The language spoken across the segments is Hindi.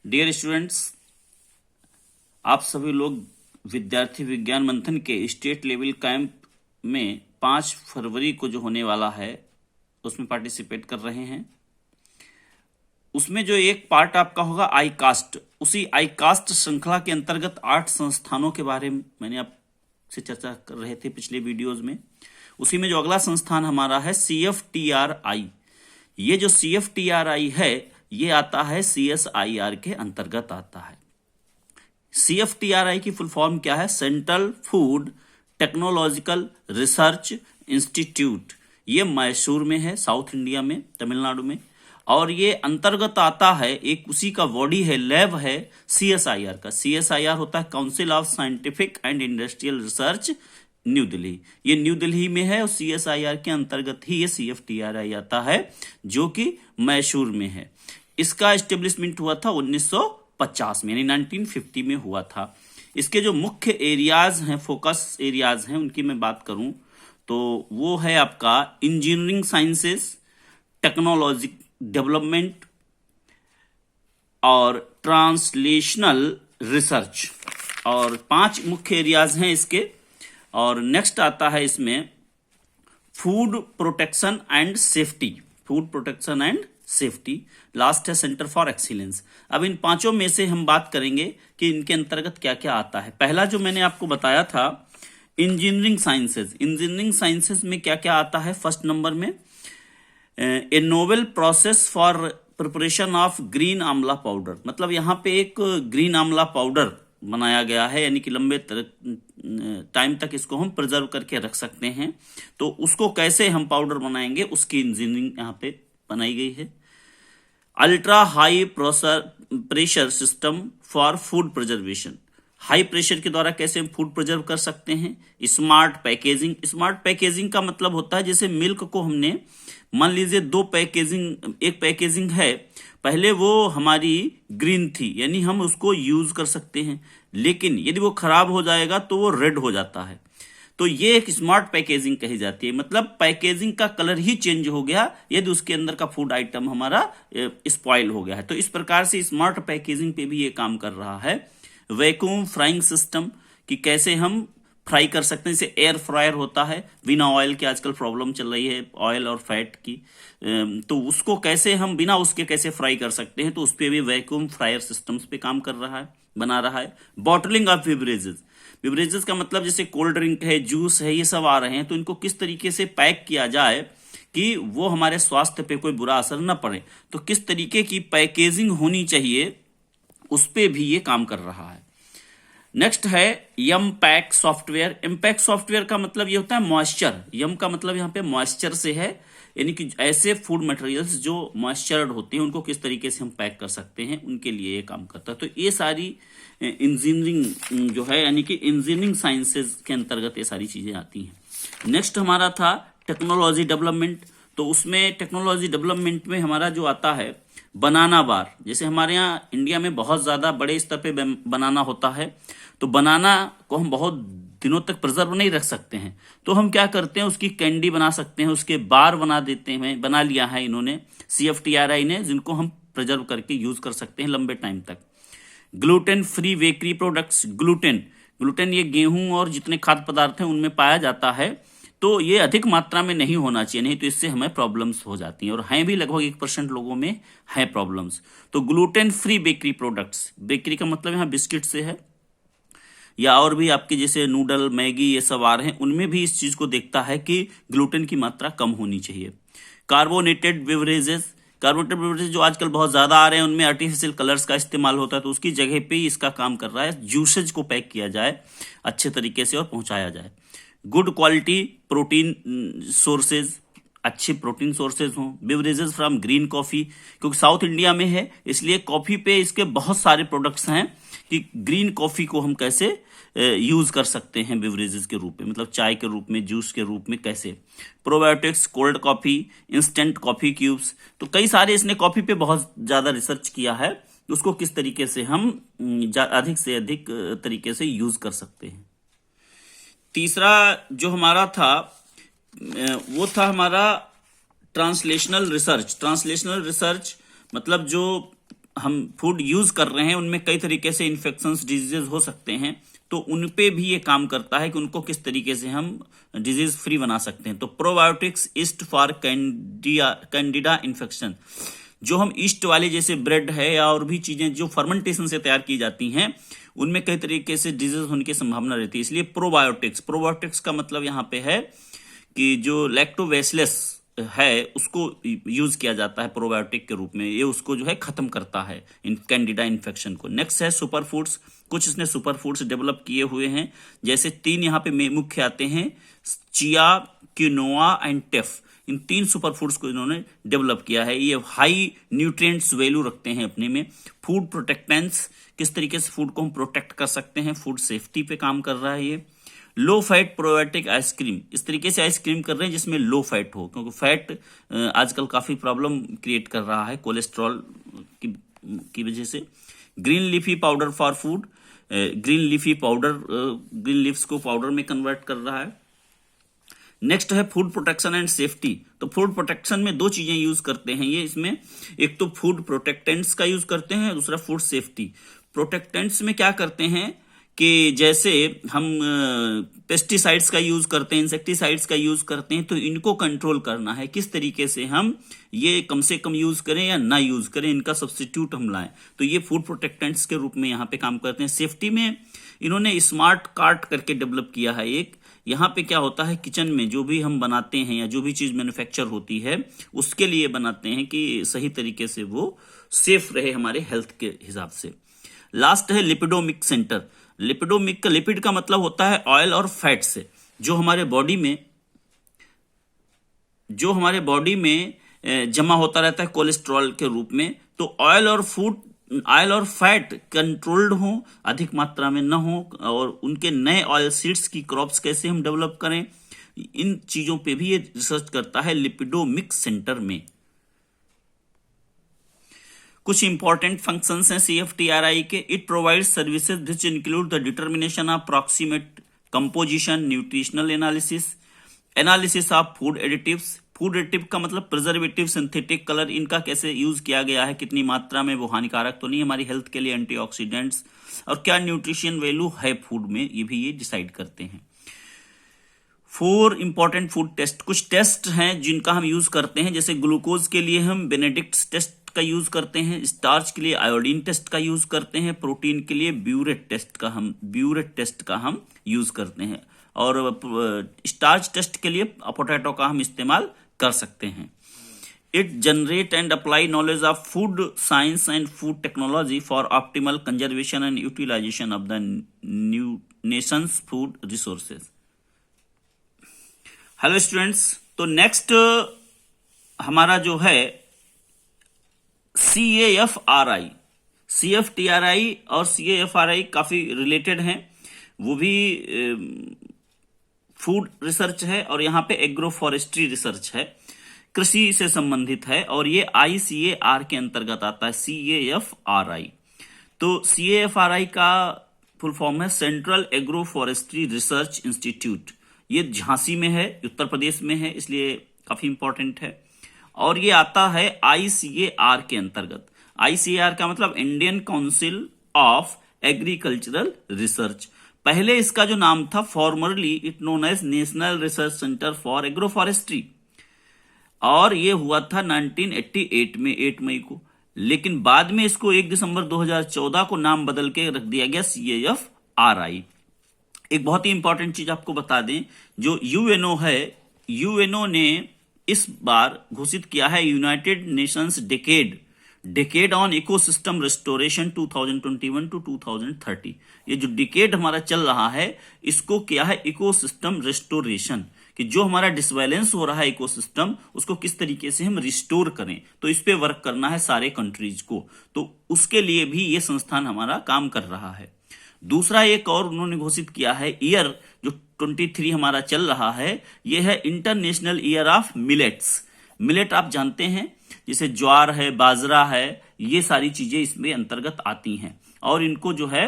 डियर स्टूडेंट्स, आप सभी लोग विद्यार्थी विज्ञान मंथन के स्टेट लेवल कैंप में 5 फरवरी को जो होने वाला है उसमें पार्टिसिपेट कर रहे हैं। उसमें जो एक पार्ट आपका होगा आई कास्ट, उसी आई कास्ट श्रृंखला के अंतर्गत 8 संस्थानों के बारे में मैंने आपसे चर्चा कर रहे थे पिछले वीडियोज में। उसी में जो अगला संस्थान हमारा है CFTRI। ये जो CFTRI है ये आता है CSIR के अंतर्गत आता है। CFTRI की फुल फॉर्म क्या है? Central food technological research institute. ये मैसूर में है, साउथ इंडिया में, तमिलनाडु में। और ये अंतर्गत आता है, एक उसी का बॉडी है, लैब है CSIR का। CSIR होता है council of scientific and industrial research, new Delhi. ये न्यू दिल्ली में है और CSIR के अंतर्गत ही ये CFTRI आता है जो कि मैसूर में है। इसका एस्टेब्लिशमेंट हुआ था 1950 में, यानी 1950 में हुआ था। इसके जो मुख्य एरियाज हैं, फोकस एरियाज हैं, उनकी मैं बात करूं तो वो है आपका इंजीनियरिंग साइंसेस, टेक्नोलॉजी डेवलपमेंट और ट्रांसलेशनल रिसर्च, और 5 मुख्य एरियाज हैं इसके। और नेक्स्ट आता है इसमें food protection and safety, food protection and safety. Last है सेंटर फॉर एक्सीलेंस। अब इन 5 में से हम बात करेंगे कि इनके अंतर्गत क्या क्या आता है। पहला जो मैंने आपको बताया था इंजीनियरिंग साइंसेज। इंजीनियरिंग साइंसेज में क्या क्या आता है? फर्स्ट नंबर में ए novel process for preparation of green आंवला पाउडर। मतलब यहाँ पे एक ग्रीन आंवला पाउडर बनाया गया है, यानी कि लंबे टाइम तक इसको हम प्रिजर्व करके रख सकते हैं। तो उसको कैसे हम पाउडर बनाएंगे उसकी इंजीनियरिंग यहाँ पे बनाई गई है। Ultra high pressure system for food preservation. High pressure के द्वारा कैसे हम फूड प्रिजर्व कर सकते हैं। Smart packaging. स्मार्ट पैकेजिंग का मतलब होता है जैसे मिल्क को हमने, मान लीजिए एक पैकेजिंग है, पहले वो हमारी ग्रीन थी, यानी हम उसको यूज कर सकते हैं, लेकिन यदि वो खराब हो जाएगा तो वो रेड हो जाता है। तो ये एक स्मार्ट पैकेजिंग कही जाती है। मतलब पैकेजिंग का कलर ही चेंज हो गया यदि उसके अंदर का फूड आइटम हमारा स्पॉइल हो गया है। तो इस प्रकार से स्मार्ट पैकेजिंग पे भी ये काम कर रहा है। वैक्यूम फ्राइंग सिस्टम, कि कैसे हम फ्राई कर सकते हैं। जैसे एयर फ्रायर होता है, बिना ऑयल के आजकल प्रॉब्लम चल रही है ऑयल और फैट की, तो उसको कैसे हम बिना उसके कैसे फ्राई कर सकते हैं, तो उस पर भी वैक्यूम फ्रायर सिस्टम्स पे काम कर रहा है, बना रहा है। Bottling of beverages. बिवरेजेस का मतलब जैसे कोल्ड ड्रिंक है, जूस है, ये सब आ रहे हैं, तो इनको किस तरीके से पैक किया जाए कि वो हमारे स्वास्थ्य पे कोई बुरा असर न पड़े, तो किस तरीके की पैकेजिंग होनी चाहिए उस पे भी ये काम कर रहा है। नेक्स्ट है यम पैक सॉफ्टवेयर। इम्पैक्ट सॉफ्टवेयर का मतलब ये होता है मॉइस्चर। यम का मतलब यहाँ पे मॉइस्चर से है, यानी कि ऐसे फूड मटेरियल्स जो मॉइस्चर्ड होते हैं उनको किस तरीके से हम पैक कर सकते हैं, उनके लिए ये काम करता है। तो ये सारी इंजीनियरिंग जो है, यानी कि इंजीनियरिंग साइंसेज के अंतर्गत ये सारी चीजें आती हैं। नेक्स्ट हमारा था टेक्नोलॉजी डेवलपमेंट। तो उसमें टेक्नोलॉजी डेवलपमेंट में हमारा जो आता है बनाना बार। जैसे हमारे यहाँ इंडिया में बहुत ज्यादा बड़े स्तर पे बनाना होता है, तो बनाना को हम बहुत दिनों तक प्रिजर्व नहीं रख सकते हैं, तो हम क्या करते हैं उसकी कैंडी बना सकते हैं, उसके बार बना देते हैं। बना लिया है इन्होंने CFTRI ने, जिनको हम प्रिजर्व करके यूज कर सकते हैं लंबे टाइम तक। Gluten free bakery products. Gluten ये गेहूं और जितने खाद्य पदार्थ हैं उनमें पाया जाता है, तो ये अधिक मात्रा में नहीं होना चाहिए, नहीं तो इससे हमें प्रॉब्लम्स हो जाती हैं, और हैं भी लगभग 1% लोगों में है प्रॉब्लम्स। तो gluten free bakery products, bakery का मतलब यहाँ बिस्किट से है, या और भी आपके जैसे नूडल, मैगी, ये सब आ रहे हैं, उनमें भी इस चीज को देखता है कि ग्लूटेन की मात्रा कम होनी चाहिए। Carbonated beverages. कार्बोनेटेड बेवरेजेस जो आजकल बहुत ज्यादा आ रहे हैं, उनमें आर्टिफिशियल कलर्स का इस्तेमाल होता है, तो उसकी जगह पे ही इसका काम कर रहा है। जूसेज को पैक किया जाए अच्छे तरीके से और पहुंचाया जाए। गुड क्वालिटी प्रोटीन सोर्सेज, अच्छे प्रोटीन सोर्सेज हों। बेवरेजेस फ्रॉम ग्रीन कॉफी, क्योंकि साउथ इंडिया में है इसलिए कॉफी पे इसके बहुत सारे प्रोडक्ट्स हैं कि ग्रीन कॉफी को हम कैसे यूज कर सकते हैं बेवरेजेस के रूप में, मतलब चाय के रूप में, जूस के रूप में कैसे। Probiotics, cold coffee, instant coffee cubes. तो कई सारे इसने कॉफी पे बहुत ज्यादा रिसर्च किया है, उसको किस तरीके से हम अधिक से अधिक तरीके से यूज कर सकते हैं। तीसरा जो हमारा था वो था हमारा ट्रांसलेशनल रिसर्च। ट्रांसलेशनल रिसर्च मतलब जो हम फूड यूज कर रहे हैं उनमें कई तरीके से इन्फेक्शंस डिजीजेज हो सकते हैं, तो उन पे भी ये काम करता है कि उनको किस तरीके से हम डिजीज फ्री बना सकते हैं। तो probiotics east for Candida infection, जो हम ईस्ट वाले जैसे ब्रेड है या और भी चीजें जो फर्मेंटेशन से तैयार की जाती हैं उनमें कई तरीके से डिजीज होने की संभावना रहती है, इसलिए प्रोबायोटिक्स का मतलब यहाँ पे है कि जो लैक्टोबैसिलस है उसको यूज किया जाता है प्रोबायोटिक के रूप में, ये उसको जो है खत्म करता है इन कैंडिडा इन्फेक्शन को। नेक्स्ट है सुपर फूड्स, कुछ इसने सुपर फूड्स डेवलप किए हुए हैं, जैसे 3 यहाँ पे मुख्य आते हैं, चिया, क्विनोआ एंड टेफ। इन 3 सुपर फूड्स को इन्होंने डेवलप किया है। ये हाई न्यूट्रिएंट्स वैल्यू रखते हैं अपने में। फूड प्रोटेक्टेंट्स, किस तरीके से फूड को हम प्रोटेक्ट कर सकते हैं, फूड सेफ्टी पे काम कर रहा है ये। लो फैट प्रोबायोटिक आइसक्रीम, इस तरीके से आइसक्रीम कर रहे हैं जिसमें लो फैट हो, क्योंकि फैट आजकल काफी प्रॉब्लम क्रिएट कर रहा है कोलेस्ट्रॉल की वजह से। Green leafy powder for food, green leafy powder green leaves को पाउडर में कन्वर्ट कर रहा है। नेक्स्ट है फूड प्रोटेक्शन एंड सेफ्टी, तो फूड प्रोटेक्शन में 2 चीजें यूज करते हैं ये इसमें, एक तो फूड प्रोटेक्टेंट्स का यूज करते हैं, दूसरा फूड सेफ्टी। प्रोटेक्टेंट्स में क्या करते हैं कि जैसे हम पेस्टिसाइड्स का यूज करते हैं, इंसेक्टिसाइड्स का यूज करते हैं, तो इनको कंट्रोल करना है, किस तरीके से हम ये कम से कम यूज करें या ना यूज करें, इनका सब्स्टिट्यूट हम लाएं, तो ये फूड प्रोटेक्टेंट्स के रूप में यहाँ पे काम करते हैं। सेफ्टी में इन्होंने स्मार्ट कार्ट करके डेवलप किया है एक, यहाँ पे क्या होता है किचन में जो भी हम बनाते हैं या जो भी चीज मैन्युफैक्चर होती है उसके लिए बनाते हैं कि सही तरीके से वो सेफ रहे हमारे हेल्थ के हिसाब से। लास्ट है लिपिडोमिक सेंटर। लिपिड का मतलब होता है ऑयल और फैट से, जो हमारे बॉडी में जमा होता रहता है कोलेस्ट्रॉल के रूप में। तो ऑयल और फैट कंट्रोल्ड हो, अधिक मात्रा में न हो, और उनके नए ऑयल सीड्स की क्रॉप्स कैसे हम डेवलप करें, इन चीजों पे भी ये रिसर्च करता है लिपिडोमिक सेंटर में। कुछ इंपॉर्टेंट फंक्शंस हैं CFTRI के। It provides services which include the determination of proximate composition, nutritional analysis of food additives. Food additive का मतलब प्रिजर्वेटिव, सिंथेटिक कलर, इनका कैसे यूज किया गया है, कितनी मात्रा में, वो हानिकारक तो नहीं हमारी हेल्थ के लिए, एंटीऑक्सीडेंट्स, और क्या न्यूट्रिशन वैल्यू है फूड में, ये भी ये डिसाइड करते हैं। 4 इंपॉर्टेंट फूड टेस्ट, कुछ टेस्ट हैं जिनका हम यूज करते हैं, जैसे ग्लूकोज के लिए हम बेनेडिक्ट टेस्ट का यूज करते हैं, स्टार्च के लिए आयोडीन टेस्ट का यूज करते हैं, प्रोटीन के लिए ब्यूरेट टेस्ट का हम यूज करते हैं, और स्टार्च टेस्ट के लिए पोटैटो का हम इस्तेमाल कर सकते हैं। It generate and apply knowledge of food science and food technology for optimal conservation and utilization of the nation's food resources. Hello students, तो नेक्स्ट हमारा जो है CAFRI, CFTRI और CAFRI काफी रिलेटेड हैं, वो भी फूड रिसर्च है, और यहाँ पे एग्रो फॉरेस्ट्री रिसर्च है, कृषि से संबंधित है, और ये ICAR के अंतर्गत आता है, CAFRI। तो CAFRI का फुल फॉर्म है central agro forestry research institute. ये झांसी में है, उत्तर प्रदेश में है, इसलिए काफी इंपॉर्टेंट है, और ये आता है ICAR के अंतर्गत। ICAR का मतलब Indian council of agricultural research. पहले इसका जो नाम था, formerly it known as national research centre for agro forestry, और ये हुआ था 1988 में 8 मई को, लेकिन बाद में इसको 1 दिसंबर 2014 को नाम बदल के रख दिया गया CAFRI। एक बहुत ही इंपॉर्टेंट चीज आपको बता दें, जो UNO है, UNO ने इस बार घोषित किया है United Nations decade on ecosystem restoration 2021 to 2030। ये जो डिकेड हमारा चल रहा है, इसको क्या है, इकोसिस्टम रिस्टोरेशन, कि जो हमारा डिसबैलेंस हो रहा है इकोसिस्टम, उसको किस तरीके से हम रिस्टोर करें, तो इस पे वर्क करना है सारे कंट्रीज को, तो उसके लिए भी ये संस्थान हमारा काम कर रहा है। दूसरा एक और उन्होंने घोषित किया है ईयर, जो 23 हमारा चल रहा है, ये है international year of millets. Millet आप जानते हैं, जैसे ज्वार है, बाजरा है, ये सारी चीजें इसमें अंतर्गत आती हैं, और इनको जो है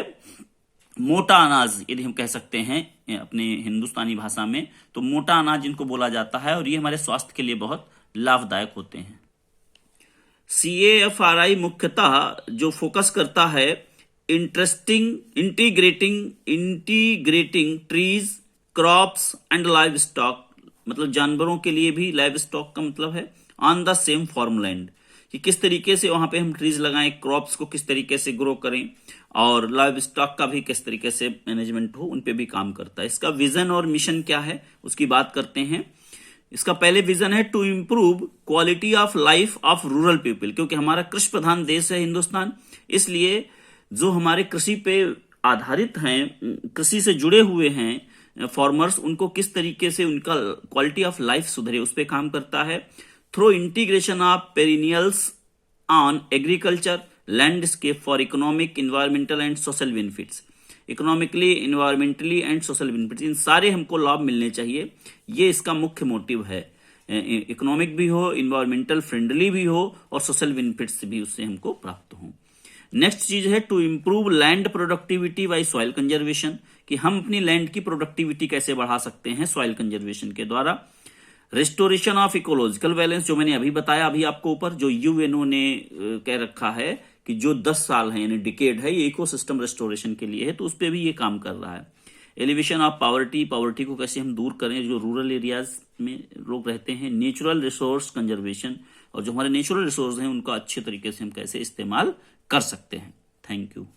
मोटा अनाज यदि हम कह सकते हैं अपने हिंदुस्तानी भाषा में, तो मोटा अनाज इनको बोला जाता है, और ये हमारे स्वास्थ्य के लिए बहुत लाभदायक होते हैं। CAFRI मुख्यतः जो फोकस करता है integrating trees, crops and live stock, मतलब जानवरों के लिए भी लाइव स्टॉक का मतलब है ऑन द सेम फार्मलैंड, कि किस तरीके से वहां पे हम ट्रीज लगाएं, क्रॉप्स को किस तरीके से ग्रो करें, और लाइव स्टॉक का भी किस तरीके से मैनेजमेंट हो, उन पे भी काम करता है। इसका विजन और मिशन क्या है उसकी बात करते हैं। इसका पहले विजन है to improve quality of life of rural people, क्योंकि हमारा कृषि प्रधान देश है हिंदुस्तान, इसलिए जो हमारे कृषि पे आधारित हैं, कृषि से जुड़े हुए हैं फार्मर्स, उनको किस तरीके से उनका क्वालिटी ऑफ लाइफ सुधरे उस पर काम करता है। Through integration of perennials on agriculture landscape for economic, environmental and social benefits, economically, environmentally and social benefits, इन सारे हमको लाभ मिलने चाहिए, ये इसका मुख्य मोटिव है। इकोनॉमिक भी हो, इन्वायरमेंटल फ्रेंडली भी हो, और सोशल बेनिफिट्स भी उससे हमको प्राप्त हो। नेक्स्ट चीज है to improve land productivity by soil conservation, कि हम अपनी लैंड की प्रोडक्टिविटी कैसे बढ़ा सकते हैं सॉइल कंजर्वेशन के द्वारा। रेस्टोरेशन ऑफ इकोलॉजिकल बैलेंस, जो मैंने अभी बताया अभी आपको ऊपर, जो यूएनओ ने कह रखा है कि जो 10 साल है यानी डिकेड है, ये इकोसिस्टम रेस्टोरेशन के लिए है, तो उस पर भी ये काम कर रहा है। एलिवेशन ऑफ पावर्टी को कैसे हम दूर करें, जो रूरल एरियाज में लोग रहते हैं। नेचुरल रिसोर्स कंजर्वेशन, और जो हमारे नेचुरल रिसोर्स हैं उनका अच्छे तरीके से हम कैसे इस्तेमाल कर सकते हैं। Thank you.